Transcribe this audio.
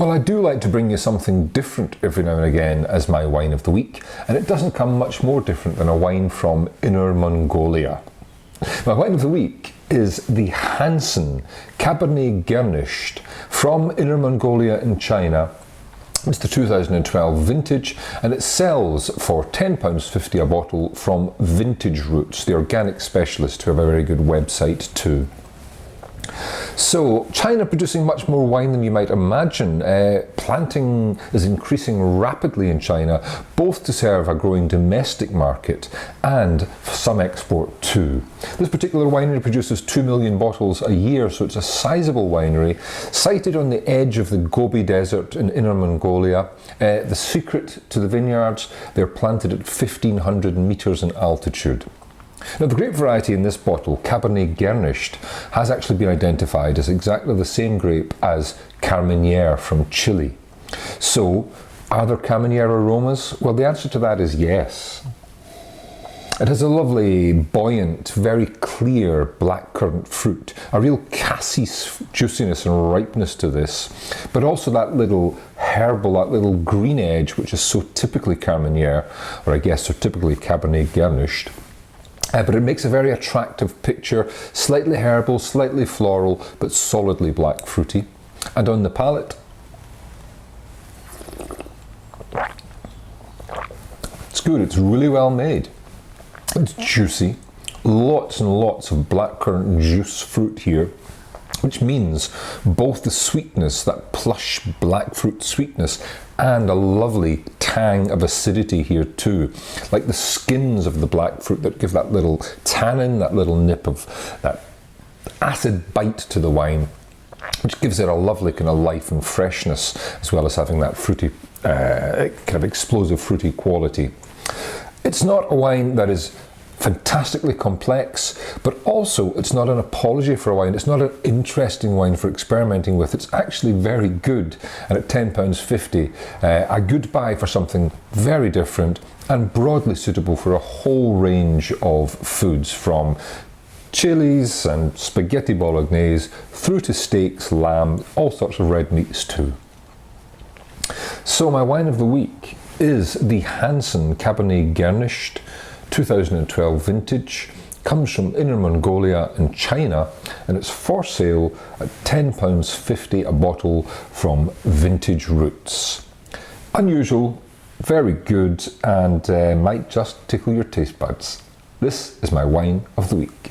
Well, I do like to bring you something different every now and again as my wine of the week, and it doesn't come much more different than a wine from Inner Mongolia. My wine of the week is the Hansen Cabernet-Gernischt from Inner Mongolia in China. It's the 2012 vintage, and it sells for £10.50 a bottle from Vintage Roots, the organic specialist who have a very good website too. So, China producing much more wine than you might imagine. Planting is increasing rapidly in China, both to serve a growing domestic market and some export too. This particular winery produces 2 million bottles a year, so it's a sizable winery, sited on the edge of the Gobi Desert in Inner Mongolia. The secret to the vineyards, they're planted at 1,500 meters in altitude. Now, the grape variety in this bottle, Cabernet-Gernischt, has actually been identified as exactly the same grape as Carmenere from Chile. So, are there Carmenere aromas? Well, the answer to that is yes. It has a lovely, buoyant, very clear blackcurrant fruit, a real cassis juiciness and ripeness to this, but also that little herbal, that little green edge, which is so typically Carmenere, or I guess so typically Cabernet-Gernischt. But it makes a very attractive picture, slightly herbal, slightly floral, but solidly black fruity. And on the palate, it's good, it's really well made. It's juicy, lots and lots of blackcurrant juice fruit here, which means both the sweetness, that plush black fruit sweetness, and a lovely tang of acidity here too, like the skins of the black fruit that give that little tannin, that little nip of that acid bite to the wine, which gives it a lovely kind of life and freshness, as well as having that fruity, kind of explosive fruity quality. It's not a wine that is fantastically complex, but also it's not an apology for a wine. It's not an interesting wine for experimenting with. It's actually very good, and at £10.50, a good buy for something very different and broadly suitable for a whole range of foods, from chilies and spaghetti bolognese through to steaks, lamb, all sorts of red meats too. So my wine of the week is the Hansen Cabernet-Gernischt 2012 vintage, comes from Inner Mongolia in China, and it's for sale at £10.50 a bottle from Vintage Roots. Unusual, very good, and might just tickle your taste buds. This is my wine of the week.